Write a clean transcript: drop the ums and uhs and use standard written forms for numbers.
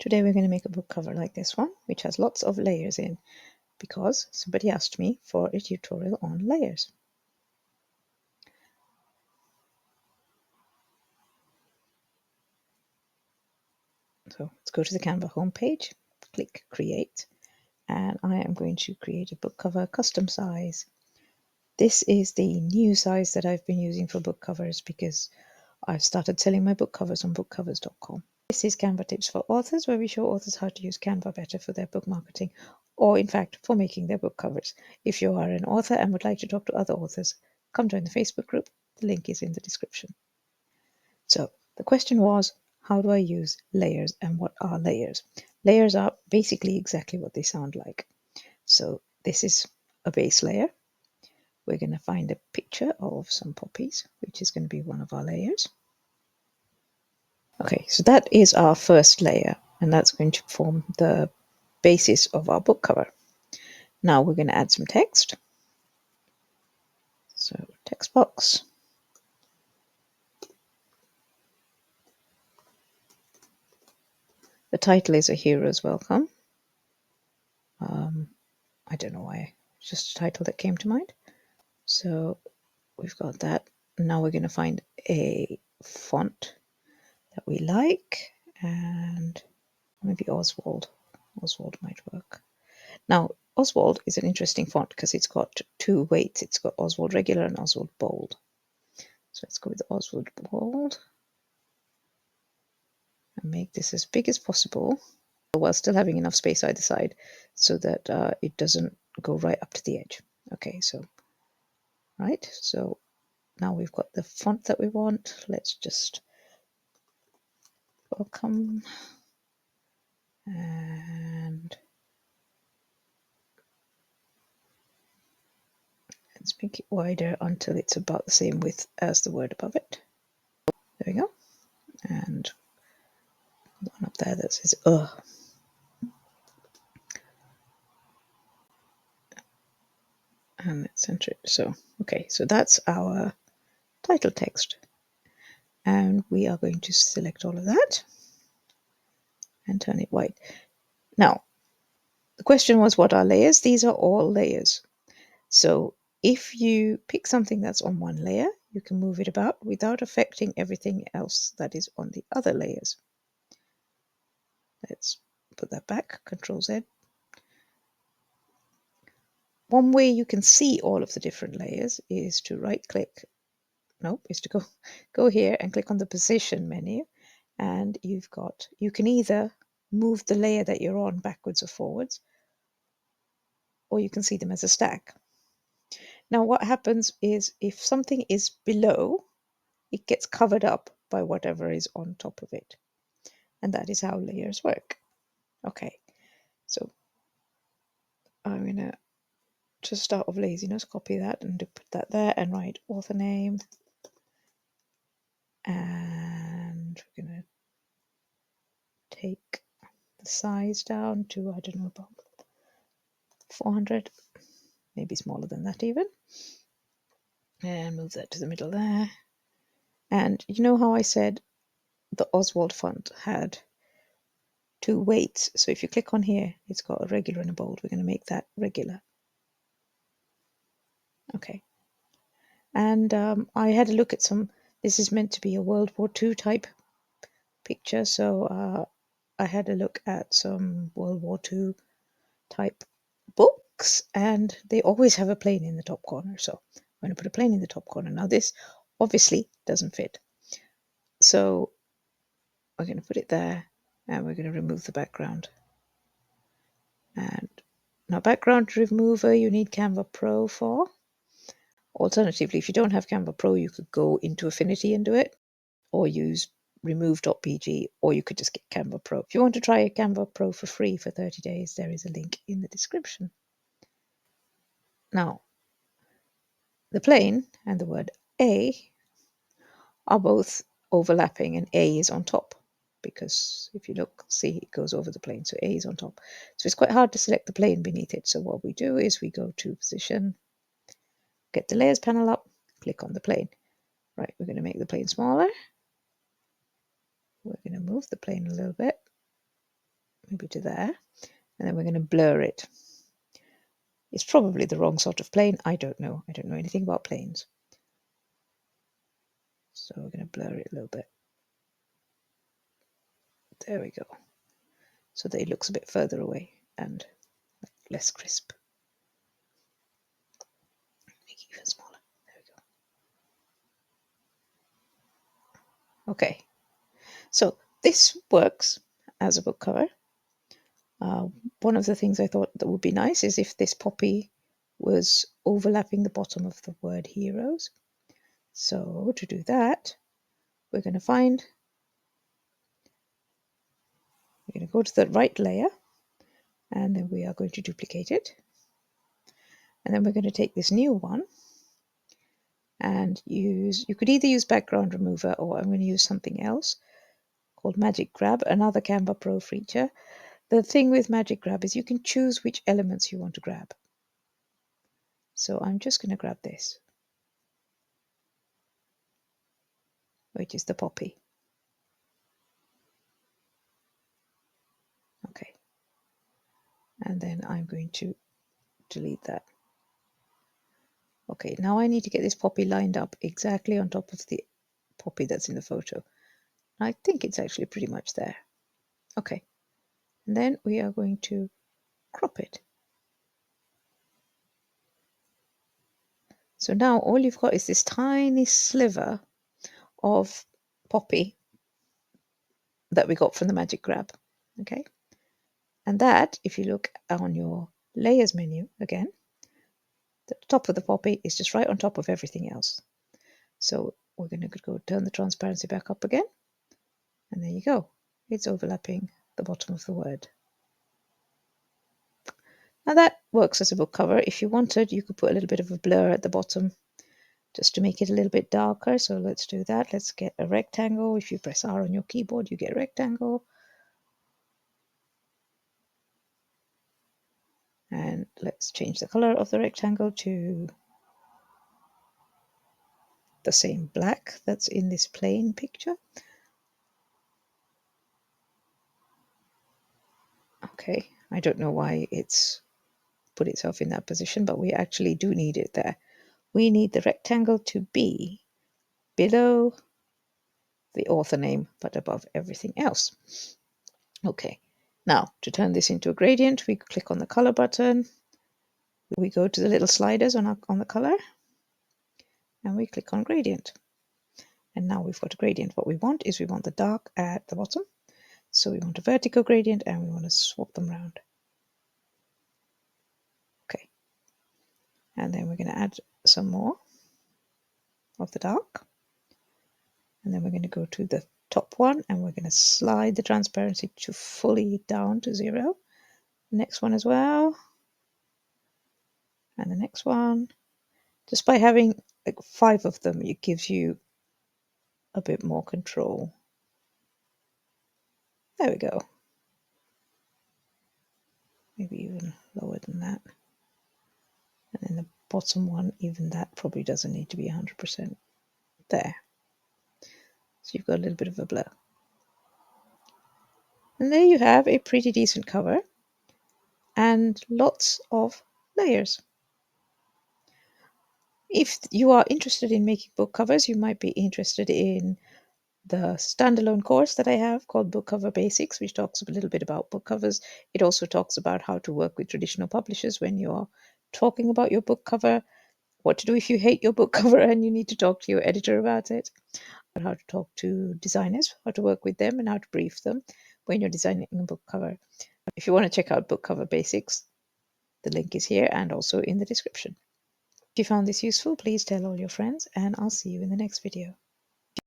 Today we're going to make a book cover like this one, which has lots of layers in, because somebody asked me for a tutorial on layers. So let's go to the Canva homepage, click Create, and I am going to create a book cover custom size. This is the new size that I've been using for book covers because I've started selling my book covers on bookcovers.com. This is Canva Tips for Authors, where we show authors how to use Canva better for their book marketing, or in fact for making their book covers. If you are an author and would like to talk to other authors, come join the Facebook group. The link is in the description. So the question was, how do I use layers and what are layers? Layers are basically exactly what they sound like. So this is a base layer. We're going to find a picture of some poppies, which is going to be one of our layers. Okay, so that is our first layer, and that's going to form the basis of our book cover. Now we're going to add some text. So text box. The title is A Hero's Welcome. I don't know why, it's just a title that came to mind. So we've got that. Now we're going to find a font that we like, and maybe Oswald. Oswald might work. Now, Oswald is an interesting font because it's got two weights. It's got Oswald Regular and Oswald Bold. So let's go with Oswald Bold and make this as big as possible while still having enough space either side so that it doesn't go right up to the edge. Okay, so now we've got the font that we want. Let's just welcome, and let's make it wider until it's about the same width as the word above it. There we go. And the one up there that says and let's center it. So okay, so that's our title text, and we are going to select all of that and turn it white. Now the question was, what are layers? These are all layers. So if you pick something that's on one layer, you can move it about without affecting everything else that is on the other layers. Let's put that back, Control Z. One way you can see all of the different layers is to go here and click on the position menu, and you can either move the layer that you're on backwards or forwards, or you can see them as a stack. Now what happens is if something is below, it gets covered up by whatever is on top of it. And that is how layers work. Okay, so I'm going to, just out of laziness, copy that and put that there and write author name. And we're going to take the size down to, I don't know, about 400, maybe smaller than that even. And move that to the middle there. And you know how I said the Oswald font had two weights? So if you click on here, it's got a regular and a bold. We're going to make that regular. Okay. And I had a look at this is meant to be a World War II type picture. So I had a look at some World War II type books, and they always have a plane in the top corner. So I'm going to put a plane in the top corner. Now this obviously doesn't fit. So we're going to put it there, and we're going to remove the background. And now background remover, you need Canva Pro for. Alternatively, if you don't have Canva Pro, you could go into Affinity and do it, or use remove.pg, or you could just get Canva Pro. If you want to try Canva Pro for free for 30 days, there is a link in the description. Now, the plane and the word A are both overlapping, and A is on top, because if you look, see, it goes over the plane, so A is on top. So it's quite hard to select the plane beneath it. So what we do is we go to Position, get the Layers panel up, click on the plane. Right, we're going to make the plane smaller. We're going to move the plane a little bit. maybe to there, and then we're going to blur it. It's probably the wrong sort of plane. I don't know. I don't know anything about planes. So we're going to blur it a little bit. There we go. So that it looks a bit further away and less crisp. Make it even smaller. There we go. Okay. So this works as a book cover. One of the things I thought that would be nice is if this poppy was overlapping the bottom of the word heroes. So to do that, we're going to go to the right layer, and then we are going to duplicate it. And then we're going to take this new one and you could either use background remover, or I'm going to use something else called Magic Grab, another Canva Pro feature. The thing with Magic Grab is you can choose which elements you want to grab. So I'm just going to grab this, which is the poppy. Okay. And then I'm going to delete that. Okay, now I need to get this poppy lined up exactly on top of the poppy that's in the photo. I think it's actually pretty much there. Okay. And then we are going to crop it. So now all you've got is this tiny sliver of poppy that we got from the Magic Grab. Okay. And that, if you look on your layers menu again, the top of the poppy is just right on top of everything else. So we're going to go turn the transparency back up again. And there you go. It's overlapping the bottom of the word. Now that works as a book cover. If you wanted, you could put a little bit of a blur at the bottom just to make it a little bit darker. So let's do that. Let's get a rectangle. If you press R on your keyboard, you get a rectangle. And let's change the color of the rectangle to the same black that's in this plain picture. Okay, I don't know why it's put itself in that position, but we actually do need it there. We need the rectangle to be below the author name, but above everything else. Okay, now to turn this into a gradient, we click on the color button. We go to the little sliders on the color, and we click on gradient. And now we've got a gradient. What we want is we want the dark at the bottom. So we want a vertical gradient, and we want to swap them around. Okay. And then we're going to add some more of the dark. And then we're going to go to the top one, and we're going to slide the transparency to fully down to 0. The next one as well. And the next one. Just by having like 5 of them, it gives you a bit more control. There we go. Maybe even lower than that. And then the bottom one, even that probably doesn't need to be 100% there. So you've got a little bit of a blur. And there you have a pretty decent cover and lots of layers. If you are interested in making book covers, you might be interested in the standalone course that I have called Book Cover Basics, which talks a little bit about book covers. It also talks about how to work with traditional publishers when you're talking about your book cover, what to do if you hate your book cover and you need to talk to your editor about it, how to talk to designers, how to work with them, and how to brief them when you're designing a book cover. If you want to check out Book Cover Basics, the link is here and also in the description. If you found this useful, please tell all your friends, and I'll see you in the next video.